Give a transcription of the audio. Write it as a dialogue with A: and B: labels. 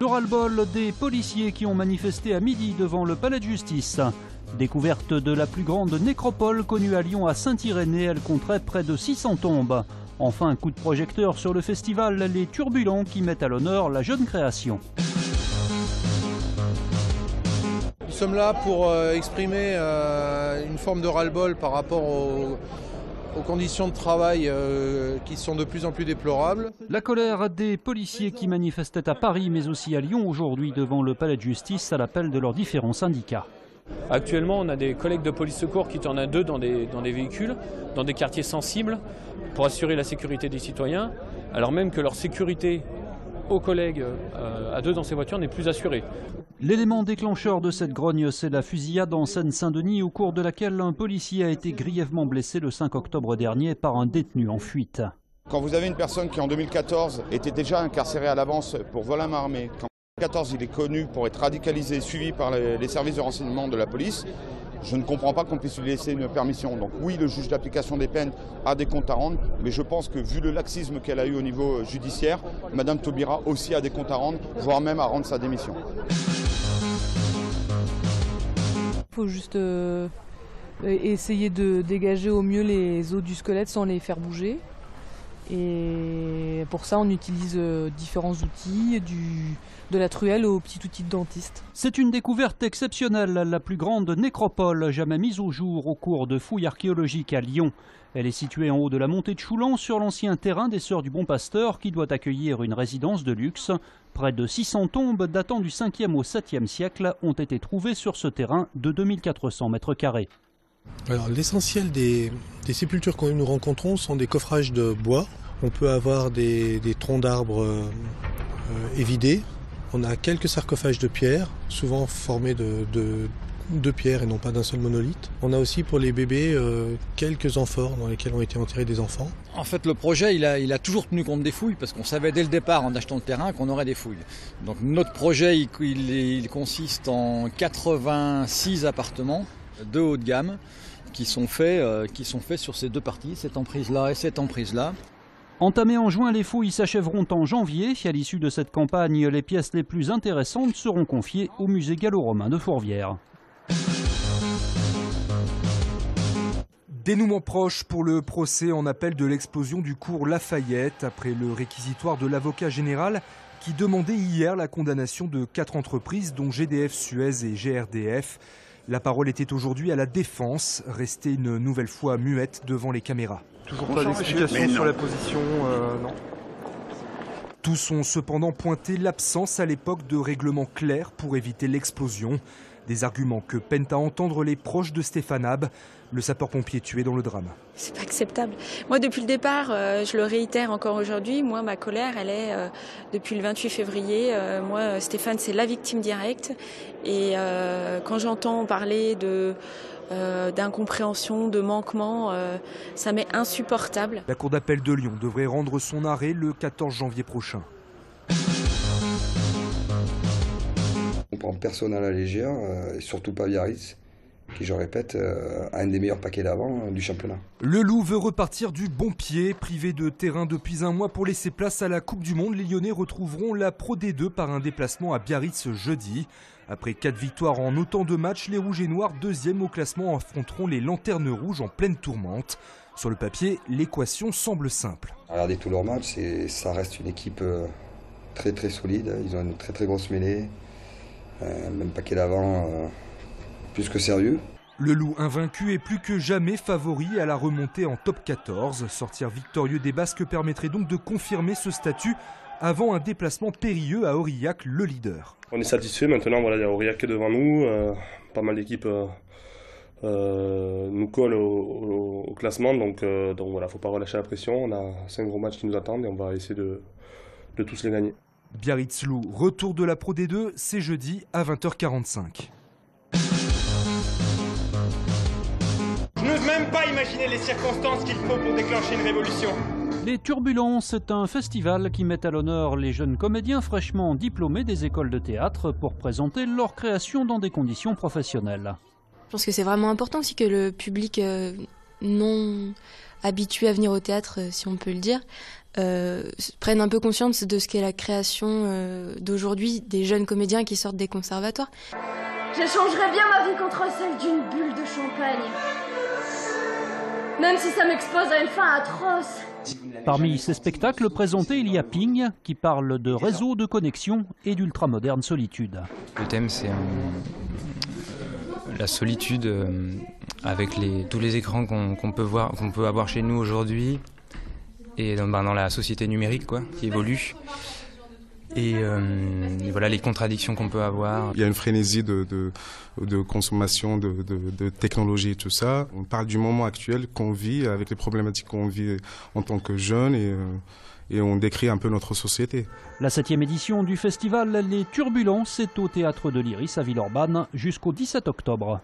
A: Le ras-le-bol des policiers qui ont manifesté à midi devant le palais de justice. Découverte de la plus grande nécropole connue à Lyon à Saint-Irénée, elle compterait près de 600 tombes. Enfin, un coup de projecteur sur le festival Les Turbulents qui mettent à l'honneur la jeune création.
B: Nous sommes là pour exprimer une forme de ras-le-bol par rapport aux conditions de travail qui sont de plus en plus déplorables.
A: La colère des policiers qui manifestaient à Paris mais aussi à Lyon aujourd'hui devant le palais de justice à l'appel de leurs différents syndicats.
C: Actuellement, on a des collègues de police secours qui tournent à deux dans des véhicules, dans des quartiers sensibles, pour assurer la sécurité des citoyens, alors même que leur sécurité aux collègues à deux dans ces voitures n'est plus assurée.
A: L'élément déclencheur de cette grogne, c'est la fusillade en Seine-Saint-Denis, au cours de laquelle un policier a été grièvement blessé le 5 octobre dernier par un détenu en fuite.
D: Quand vous avez une personne qui en 2014 était déjà incarcérée à l'avance pour vol à main armée, qu'en 2014 il est connu pour être radicalisé, suivi par les services de renseignement de la police, je ne comprends pas qu'on puisse lui laisser une permission. Donc oui, le juge d'application des peines a des comptes à rendre, mais je pense que vu le laxisme qu'elle a eu au niveau judiciaire, Madame Taubira aussi a des comptes à rendre, voire même à rendre sa démission.
E: Il faut juste essayer de dégager au mieux les os du squelette sans les faire bouger. Et pour ça, on utilise différents outils, de la truelle au petit outil de dentiste.
A: C'est une découverte exceptionnelle, la plus grande nécropole jamais mise au jour au cours de fouilles archéologiques à Lyon. Elle est située en haut de la montée de Choulan, sur l'ancien terrain des Sœurs du Bon Pasteur, qui doit accueillir une résidence de luxe. Près de 600 tombes datant du 5e au 7e siècle ont été trouvées sur ce terrain de 2400 mètres carrés.
F: Alors, l'essentiel des sépultures que nous rencontrons sont des coffrages de bois. On peut avoir des troncs d'arbres évidés. On a quelques sarcophages de pierre, souvent formés de pierre et non pas d'un seul monolithe. On a aussi pour les bébés quelques amphores dans lesquels ont été enterrés des enfants.
G: En fait, le projet, il a toujours tenu compte des fouilles parce qu'on savait dès le départ, en achetant le terrain, qu'on aurait des fouilles. Donc notre projet, il consiste en 86 appartements de haut de gamme qui sont faits sur ces deux parties, cette emprise-là et cette emprise-là.
A: Entamées en juin, les fouilles s'achèveront en janvier. À l'issue de cette campagne, les pièces les plus intéressantes seront confiées au musée gallo-romain de Fourvière.
H: Dénouement proche pour le procès en appel de l'explosion du cours Lafayette après le réquisitoire de l'avocat général qui demandait hier la condamnation de 4 entreprises dont GDF Suez et GRDF. La parole était aujourd'hui à la défense, restée une nouvelle fois muette devant les caméras.
I: Toujours pas d'explication sur la position, non.
H: Tous ont cependant pointé l'absence à l'époque de règlement clair pour éviter l'explosion. Des arguments que peinent à entendre les proches de Stéphane Habb, le sapeur-pompier tué dans le drame.
J: C'est pas acceptable. Moi, depuis le départ, je le réitère encore aujourd'hui, moi, ma colère, elle est depuis le 28 février. Moi, Stéphane, c'est la victime directe. Et quand j'entends parler d'incompréhension, de manquement, ça m'est insupportable.
H: La Cour d'appel de Lyon devrait rendre son arrêt le 14 janvier prochain.
K: On prend personne à la légère, et surtout pas Biarritz, qui, je répète, a un des meilleurs paquets d'avant du championnat.
H: Le Loup veut repartir du bon pied. Privé de terrain depuis un mois pour laisser place à la Coupe du Monde, les Lyonnais retrouveront la Pro D2 par un déplacement à Biarritz jeudi. Après 4 victoires en autant de matchs, les Rouges et Noirs, deuxième au classement, affronteront les Lanternes Rouges en pleine tourmente. Sur le papier, l'équation semble simple.
K: Regardez tous leurs matchs, ça reste une équipe très très solide. Ils ont une très très grosse mêlée. Même paquet d'avant, plus que sérieux.
H: Le Loup invaincu est plus que jamais favori à la remontée en top 14. Sortir victorieux des Basques permettrait donc de confirmer ce statut avant un déplacement périlleux à Aurillac, le leader.
I: On est satisfait maintenant, voilà, il y a Aurillac qui est devant nous, pas mal d'équipes nous collent au classement, donc voilà, faut pas relâcher la pression. On a 5 gros matchs qui nous attendent et on va essayer de tous les gagner.
H: Biarritz-Loup, retour de la Pro D2, c'est jeudi à 20h45.
L: Je n'ose même pas imaginer les circonstances qu'il faut pour déclencher une révolution.
A: Les Turbulents, c'est un festival qui met à l'honneur les jeunes comédiens fraîchement diplômés des écoles de théâtre pour présenter leur création dans des conditions professionnelles.
M: Je pense que c'est vraiment important aussi que le public non habitués à venir au théâtre, si on peut le dire, prennent un peu conscience de ce qu'est la création d'aujourd'hui, des jeunes comédiens qui sortent des conservatoires.
N: J'échangerais bien ma vie contre celle d'une bulle de champagne. Même si ça m'expose à une fin atroce.
A: Parmi ces spectacles présentés, il y a Ping, qui parle de réseau de connexion et d'ultramoderne solitude.
O: Le thème, c'est la solitude avec tous les écrans qu'on peut avoir chez nous aujourd'hui et dans la société numérique qui évolue. Et voilà les contradictions qu'on peut avoir.
P: Il y a une frénésie de consommation, de technologie et tout ça. On parle du moment actuel qu'on vit, avec les problématiques qu'on vit en tant que jeunes et on décrit un peu notre société.
A: La 7e édition du festival Les Turbulences est au Théâtre de l'Iris à Villeurbanne jusqu'au 17 octobre.